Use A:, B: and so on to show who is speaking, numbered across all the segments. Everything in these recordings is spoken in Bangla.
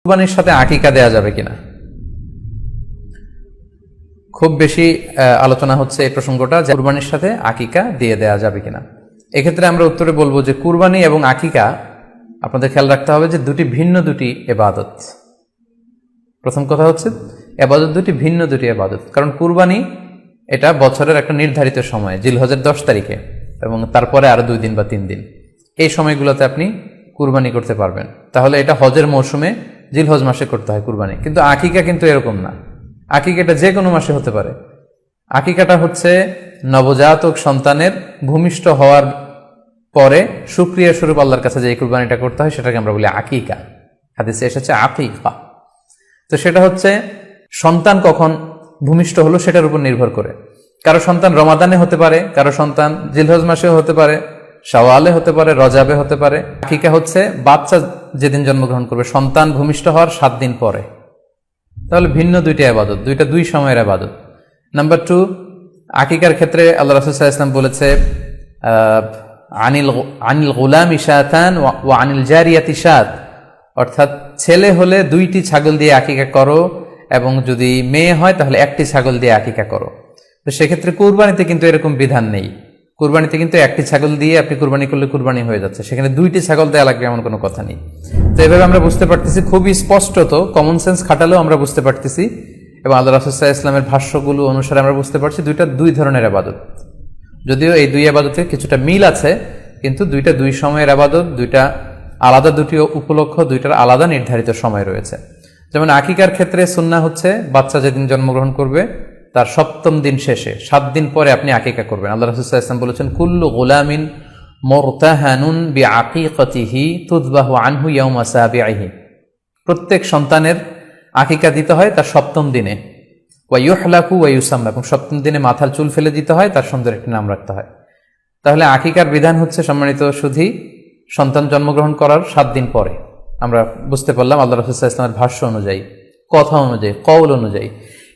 A: কুরবানির সাথে আকিকা দেয়া যাবে কিনা, খুব বেশি আলোচনা হচ্ছে এই প্রসঙ্গটা, যে কুরবানির সাথে আকিকা দিয়ে দেয়া যাবে কিনা। এক্ষেত্রে আমরা উত্তরে বলবো যে কুরবানি এবং আকিকা আপনাদের খেয়াল রাখতে হবে যে ভিন্ন দুটি ইবাদত। প্রথম কথা হচ্ছে ইবাদত ভিন্ন দুটি ইবাদত। কারণ কুরবানি এটা বছরের একটা নির্ধারিত সময়, জিলহজের 10 তারিখে, এবং তারপরে আরো 2 দিন বা 3 দিন, এই সময়গুলোতে আপনি কুরবানি করতে পারবেন। তাহলে এটা হজের মৌসুমে জিলহজ মাসে করতে হয় কুরবানি। কিন্তু আকিকা কিন্তু এরকম না, আকিকাটা যে কোনো মাসে হতে পারে। আকিকাটা হচ্ছে নবজাতক সন্তানের ভূমিষ্ঠ হওয়ার পরে শুকরিয়া স্বরূপ আল্লাহর কাছে যে কুরবানিটা করতে হয় সেটাকে আমরা বলি আকিকা। হাদিসে এসেছে আকিকা। তো সেটা হচ্ছে সন্তান কখন ভূমিষ্ঠ হলো সেটার উপর নির্ভর করে। কারো সন্তান রমাদানে হতে পারে, কারো সন্তান জিলহজ মাসেও হতে পারে, শাওয়ালে হতে পারে, রজাবে হতে পারে। আকিকা হচ্ছে বাচ্চা যেদিন জন্মগ্রহণ করবে, সন্তান ভূমিষ্ঠ হওয়ার 7 দিন পরে। তাহলে ভিন্ন দুইটা ইবাদত, দুই সময়ের ইবাদত। নাম্বার 2, আকিকার ক্ষেত্রে আল্লাহ রাসূল সাল্লাল্লাহু আলাইহি ওয়াসাল্লাম বলেছে আনিল গুলামি শাতান ওয়া আনিল জারিয়াতি শাত, অর্থাৎ ছেলে হলে 2টি ছাগল দিয়ে আকিকা করো, এবং যদি মেয়ে হয় তাহলে 1টি ছাগল দিয়ে আকিকা করো। তো সেক্ষেত্রে কুরবানিতে কিন্তু এরকম বিধান নেই। কুরবানিতে কিন্তু 1টি ছাগল দিয়ে আপনি কুরবানি করলে কুরবানি হয়ে যাচ্ছে, সেখানে 2টি ছাগল দেওয়া লাগবে এমন কোনো কথা নেই। তো এভাবে আমরা বুঝতে পারতেছি, খুবই স্পষ্টত কমন সেন্স খাটালেও আমরা বুঝতে পারতেছি, এবং আল্লাহ রাসূল সাল্লাল্লাহু আলাইহি ওয়াসাল্লামের ভাষ্যগুলো অনুসারে আমরা বুঝতে পারছি দুই ধরনের ইবাদত। যদিও এই 2 ইবাদতে কিছুটা মিল আছে, কিন্তু 2 সময়ের ইবাদত, 2টা আলাদা, 2টি উপলক্ষ, 2টার আলাদা নির্ধারিত সময় রয়েছে। যেমন আকিকার ক্ষেত্রে সুন্নাহ হচ্ছে বাচ্চা যেদিন জন্মগ্রহণ করবে তার 7ম দিন শেষে 7 দিন পরে আপনি আকিকা করবেন। আল্লাহ রাসূল সাল্লাল্লাহু আলাইহি ওয়াসাল্লাম বলেছেন, কুল্লু গুলামিন মুরতাহানুন বিআকিকাতিহি তুযবাহু আনহু ইয়াওমা সাবিহি। প্রত্যেক সন্তানের আকিকা দিতে হয় তার 7ম দিনে, ওয়া ইউহলাকু ওয়া ইউসাম্মা, এবং 7ম দিনে মাথার চুল ফেলে দিতে হয়, তার সুন্দর একটি নাম রাখতে হয়। তাহলে আকিকার বিধান হচ্ছে সম্মানিত সুধী সন্তান জন্মগ্রহণ করার 7 দিন পরে। আমরা বুঝতে পারলাম আল্লাহ রাসূল সাল্লাল্লাহু আলাইহি ওয়াসাল্লামের ভাষ্য অনুযায়ী, কথা অনুযায়ী, কওল অনুযায়ী।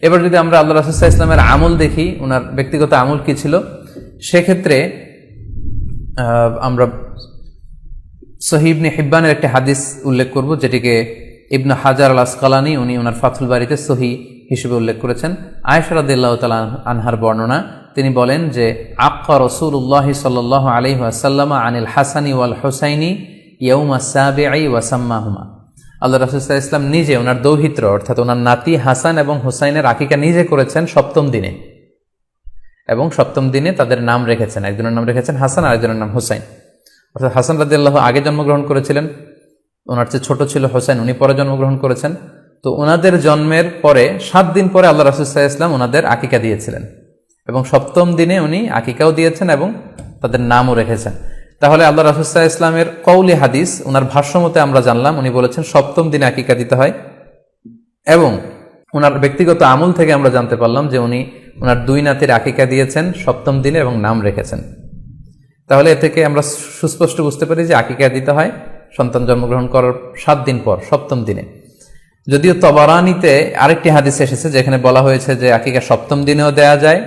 A: এবার যদি আমরা আল্লাহ রাসূল সাল্লাল্লাহু আলাইহি ওয়াসাল্লামের আমল দেখি, ওনার ব্যক্তিগত আমল কি ছিল, সেক্ষেত্রে আমরা সহিহ ইবনে হিব্বানের একটি হাদিস উল্লেখ করব, যেটিকে ইবনে হাজার আল আসকালানী উনি ওনার ফাথুল বারিতে সহিহ হিসেবে উল্লেখ করেছেন। আয়েশা রাদিয়াল্লাহু তাআলা আনহার বর্ণনা, তিনি বলেন যে আক্কা রাসূলুল্লাহ সাল্লাল্লাহু আলাইহি ওয়াসাল্লাম আনিল হাসানি ওয়াল হুসাইনি ইয়াউমা সাবিঈ ওয়া সাম্মাহুমা। আল্লাহ রাসূল সাল্লাল্লাহু আলাইহি ওয়াসাল্লাম নিজে ওনার দৌহিত্র অর্থাৎ ওনার নাতি হাসান এবং হুসাইনের আকিকা নিজে করেছেন 7ম দিনে, এবং 7ম দিনে তাদের নাম রেখেছেন। একজনের নাম রেখেছেন হাসান, আরেকজনের নাম হুসাইন। অর্থাৎ হাসান রাদিয়াল্লাহু আগে জন্মগ্রহণ করেছিলেন, ওনার চেয়ে ছোট ছিল হুসাইন, উনি পরে জন্মগ্রহণ করেছেন। তো ওনাদের জন্মের পরে 7 দিন পরে আল্লাহ রাসূল সাল্লাল্লাহু আলাইহি ওয়াসাল্লাম ওনাদের আকিকা দিয়েছিলেন, এবং 7ম দিনে উনি আকিকাও দিয়েছেন এবং তাদের নামও রেখেছেন। তাহলে আল্লাহ রাসূল সাল্লাল্লাহু আলাইহি ওয়াসাল্লামের কওলি হাদিস, ওনার ভাষ্য মতে আমরা জানলাম উনি বলেছেন 7ম দিনে আকিকা দিতে হয়, এবং ওনার ব্যক্তিগত আমল থেকে আমরা জানতে পারলাম যে উনি ওনার 2 নাতির আকিকা দিয়েছেন 7ম দিনে এবং নাম রেখেছেন। তাহলে এ থেকে আমরা সুস্পষ্ট বুঝতে পারি যে আকিকা দিতে হয় সন্তান জন্মগ্রহণ করার 7 দিন পর, 7ম দিনে। যদিও তবারানিতে আরেকটি হাদিস এসেছে যেখানে বলা হয়েছে যে আকিকা 7ম দিনেও দেয়া যায়,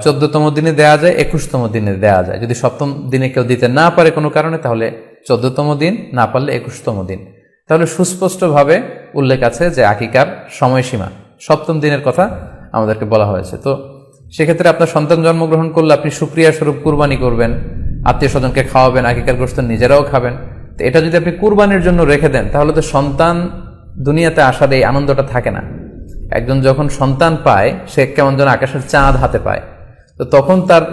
A: 14তম দিনে দেয়া যায়, 21তম দিনে দেয়া যায়। যদি 7ম দিনে কেউ দিতে না পারে কোনো কারণে, তাহলে 14তম দিন, না পারলে 21তম দিন। তাহলে সুস্পষ্টভাবে উল্লেখ আছে যে আকিকার সময়সীমা 7ম দিনের কথা আমাদেরকে বলা হয়েছে। তো সেক্ষেত্রে আপনার সন্তান জন্মগ্রহণ করলে আপনি শুকরিয়া স্বরূপ কুরবানি করবেন, আত্মীয় স্বজনকে খাওয়াবেন, আকিকার গোশত নিজেরাও খাবেন। তো এটা যদি আপনি কুরবানির জন্য রেখে দেন, তাহলে তো সন্তান দুনিয়াতে আসার এই আনন্দটা থাকে না। একজন যখন সন্তান পায়, সে কেমন যেন আকাশের চাঁদ হাতে পায়। তো তখন তার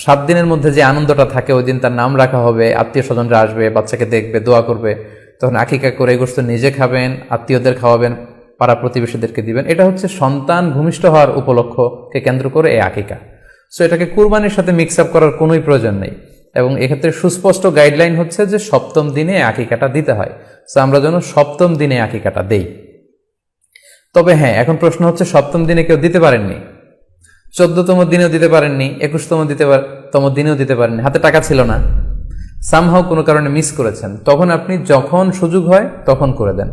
A: 7 দিনের মধ্যে যে আনন্দটা থাকে, ওই দিন তার নাম রাখা হবে, আত্মীয় স্বজনরা আসবে, বাচ্চাকে দেখবে, দোয়া করবে, তখন আকিকা করে গোশত নিজে খাবেন, আত্মীয়দের খাওয়াবেন, পাড়া প্রতিবেশীদেরকে দিবেন। এটা হচ্ছে সন্তান ভূমিষ্ঠ হওয়ার উপলক্ষকে কেন্দ্র করে এই আকিকা। সো এটাকে কুরবানির সাথে মিক্স আপ করার কোনোই প্রয়োজন নেই, এবং এক্ষেত্রে সুস্পষ্ট গাইডলাইন হচ্ছে যে 7ম দিনে আকিকাটা দিতে হয়। সো আমরা যেন 7ম দিনে আকিকাটা দেই। তবে হ্যাঁ, এখন প্রশ্ন হচ্ছে 7ম দিনে কেউ দিতে পারেননি, 14তম দিনেও দিতে পারেননি, 21তম দিনেও দিতে পারেননি, হাতে টাকা ছিল না, সামহাও কোনো কারণে মিস করেছেন, তখন আপনি যখন সুযোগ হয় তখন করে দেন।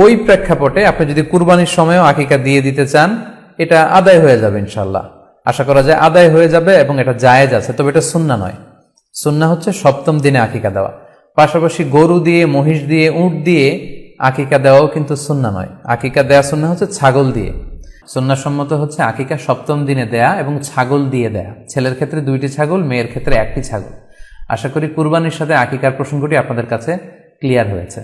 A: ওই প্রেক্ষাপটে আপনি যদি কুরবানির সময়ও আকিকা দিয়ে দিতে চান, এটা আদায় হয়ে যাবে ইনশাআল্লাহ। আশা করা যায় আদায় হয়ে যাবে, এবং এটা জায়েজ আছে। তবে এটা সুন্নাহ নয়। সুন্নাহ হচ্ছে 7ম দিনে আকিকা দেওয়া। পাশাপাশি গরু দিয়ে, মহিষ দিয়ে, উট দিয়ে আকিকা দেওয়াও কিন্তু সুন্নাহ নয়। আকিকা দেয়া সুন্নাহ হচ্ছে ছাগল দিয়ে। সুন্নাহসম্মত হচ্ছে আকিকা 7ম দিনে দেয়া এবং ছাগল দিয়ে দেয়া। ছেলের ক্ষেত্রে 2টি ছাগল, মেয়ের ক্ষেত্রে 1টি ছাগল। আশা করি কুরবানির সাথে আকিকার প্রসঙ্গটি আপনাদের কাছে ক্লিয়ার হয়েছে।